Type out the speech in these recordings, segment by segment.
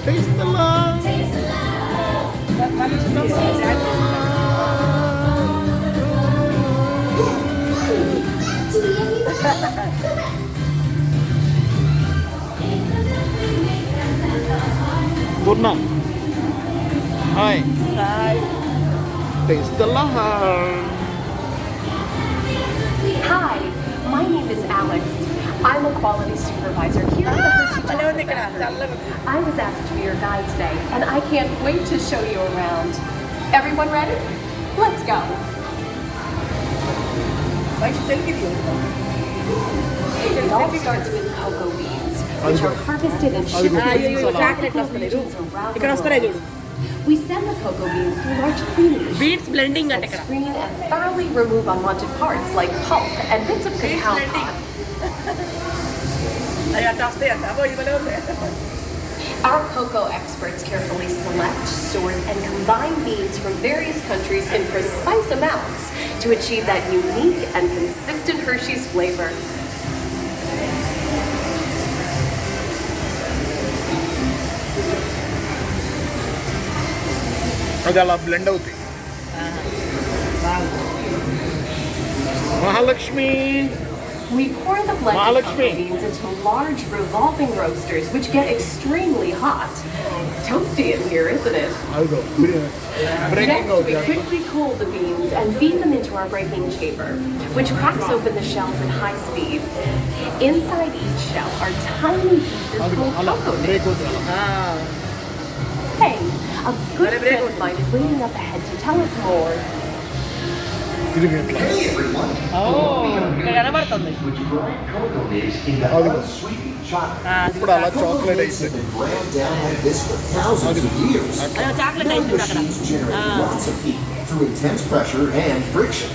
Taste the love. Purna. Hi. Hi. Taste the love. Hi, my name is Alex. I'm a quality supervisor here at the Hersey Chocolate Factory. I was asked to be your guide today, and I can't wait to show you around. Everyone ready? Let's go. It all starts with cocoa beans, which are harvested and shipped to regions around the world. We send the cocoa beans through large cleaning machines Beans blending and screen and thoroughly remove unwanted parts like pulp and bits of cacao pod. Our cocoa experts carefully select, sort, and combine beans from various countries in precise amounts to achieve that unique and consistent Hershey's flavor. అది అలా blend అవుతాయి. Mahalakshmi. We pour the blended Mahalakshmi. cocoa beans into large revolving roasters, which get extremely hot. Toasty in here, isn't it? అదిగో breaking Next, we అవుతుంది. quickly cool the beans and feed them into our breaking chamber, which cracks open the shells at high speed. Inside each shell are tiny pieces అదిగో called అలా cocoa break nibs. అవుతుంది. Hey, a good friend of mine is waiting up ahead to tell us more. ఇది ఎట్లా కనబడుతుంది అదిగో ఇప్పుడు అలా chocolate అయిపోయింది. చాక్లెట్ అయింది అక్కడ Lots of heat through intense pressure and friction.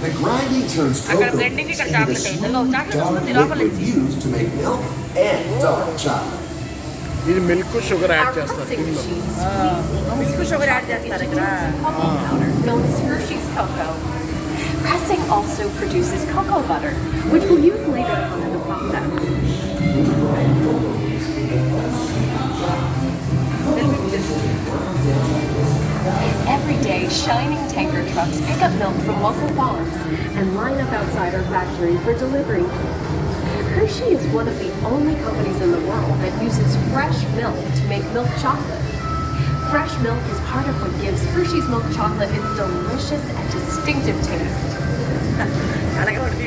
The grinding turns అక్కడ cocoa blending beans ఇక్కడ into the చాక్లెట్ అయింది smooth, చాక్లెట్ dark వస్తుంది లోపల liquid నుంచి used to make milk and dark chocolate. ఇది మిల్క్ షుగర్ Our యాడ్ చేస్తారు pressing దీనిలో. machines milk sugar add చేస్తారు ఇక్కడ cocoa powder, known as Hershey's cocoa. Pressing also produces cocoa butter, which we'll use later on in the process. Every day, shining tanker trucks pick up milk from local farms and line up outside our factory for delivery. Hershey is one of the only companies in the world that uses fresh milk to make milk chocolate. Fresh milk is part of what gives Hershey's milk chocolate its delicious and distinctive taste. అలాగే ఉంటుంది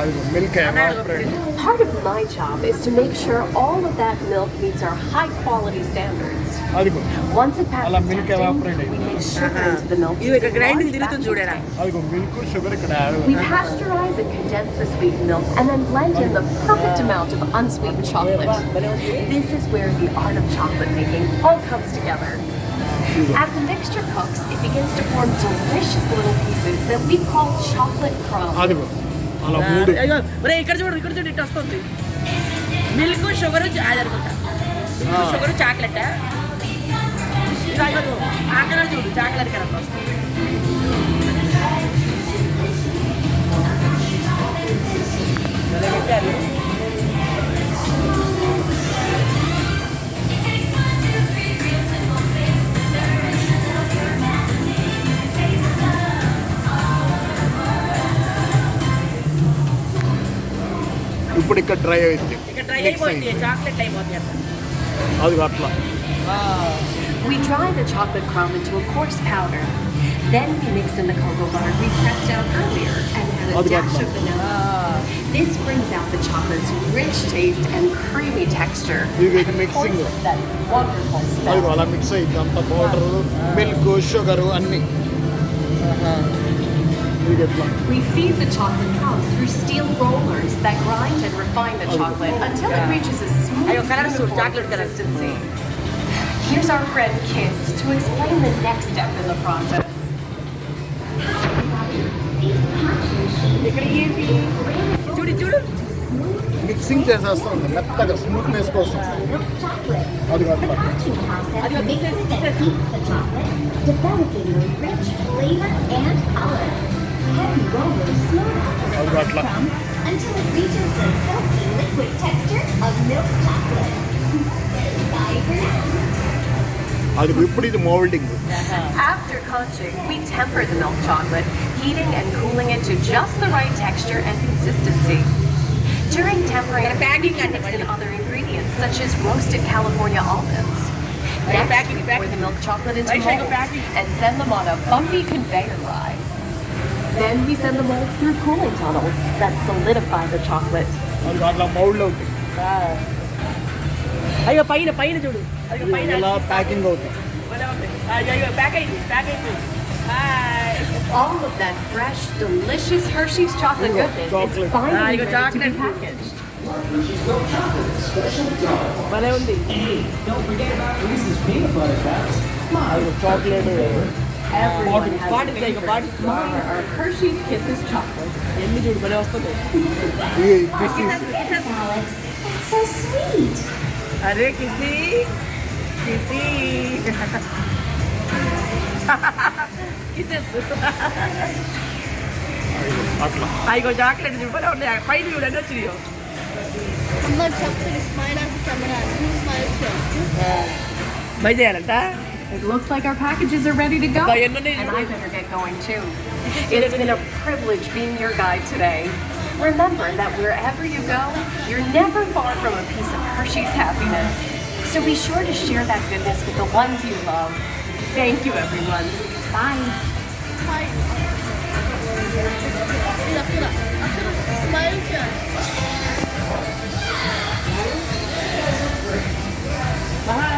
అదిగో milk evaporate. Part of my job is to make sure all of that milk meets our high quality standards. అదిగో Once it passes అలా milk testing, evaporate we mix sugar into the milk. ఇవి ఇక్కడ using grinding large తిరుగుతుంది batching చూడరా tanks. అదిగో milk sugar ఇక్కడ add We pasteurize and condense the sweetened milk and then blend in the perfect amount of unsweetened chocolate. This is where the art of chocolate making all comes together. As the mixture cooks, it begins to form delicious little pieces that we call chocolate crumbs. అదిగో అలా మూడు. ఒరే ఇక్కడ చూడు ఇటు వస్తుంది milk sugar అనుకుంటా milk sugar chocolate అక్కడ చూడు చాక్లెట్ కరెక్ట్ వస్తుంది పెట్టారు ఇప్పుడు ఇక్కడ డ్రై అయింది. ఇక్కడ డ్రై అయిపోయింది చాక్లెట్ అయిపోతుంది అట్లా అదిగో అట్లా. We dry the chocolate crumb into a coarse powder. Then we mix in the cocoa butter we pressed out earlier and add a dash of vanilla. This brings out the chocolate's rich taste and creamy texture. ఇది And of mixing. course, that wonderful అదిగో smell. అలా mix అయింది అంత powder milk sugar అన్ని. ఇది ఎట్లా We feed the chocolate crumb through steel rollers that grind and refine the chocolate until it reaches a smooth, Ayo, colour suit, uniform chocolate colour. consistency. Here's our friend Kiss to explain the next step in the process. ఇక్కడ ఏంటి చూడు చూడు mixing చేసేస్తా ఉంది మెత్తగా smoothness కోసం. అది అట్లా Hatching process mixes and heats the chocolate, developing a rich flavor and color. Heavy rollers slow అది chocolate అట్లా crumb until it reaches the silky liquid texture of milk chocolate. Bye for now. అది ఇప్పుడు ఇది moulding. After conching, we temper the milk chocolate, heating and cooling it to just the right texture and consistency. During tempering, we mix in other ingredients such as roasted California almonds. Next, we pour the milk chocolate into molds and send them on a bumpy conveyor ride. Then we send the molds through cooling tunnels that solidify the chocolate. అది అట్లా mould అవుతుంది. అయ్యో పైన పైన చూడు అయ్యో పైన ఇలా ప్యాకింగ్ అవుతుంది. అయ్యో ప్యాక్ అయింది hi All of that fresh, delicious Hershey's chocolate goodness is Chocolate. finally got ready to be chocolate. packaged. భలే ఉంది. అది chocolate Everyone has Bottle, a like a favorite. bottle. Mine are Hershey's Kisses chocolates. ఎన్ని చూడు భలే వస్తుంది. This is Alex, that's so sweet. అరే కిసి కిసి kisses అట్లా అయ్యో చాక్లెట్ చూడు భలే ఉన్నాయి పైన చూడు ఎన్ని వచ్చినాయో. అమ్మ చెప్తుంది స్మైల్ అంటే తమ్మడానికి స్మైల్ బై చేయాలంట. It looks like our packages are ready to go. Bye, and I better get going too. It's been a privilege being your guide today. Remember that wherever you go, you're never far from a piece of Hershey's happiness. So be sure to share that goodness with the ones you love. Thank you, everyone. Bye. అక్కడ smile చేయాలి. Bye.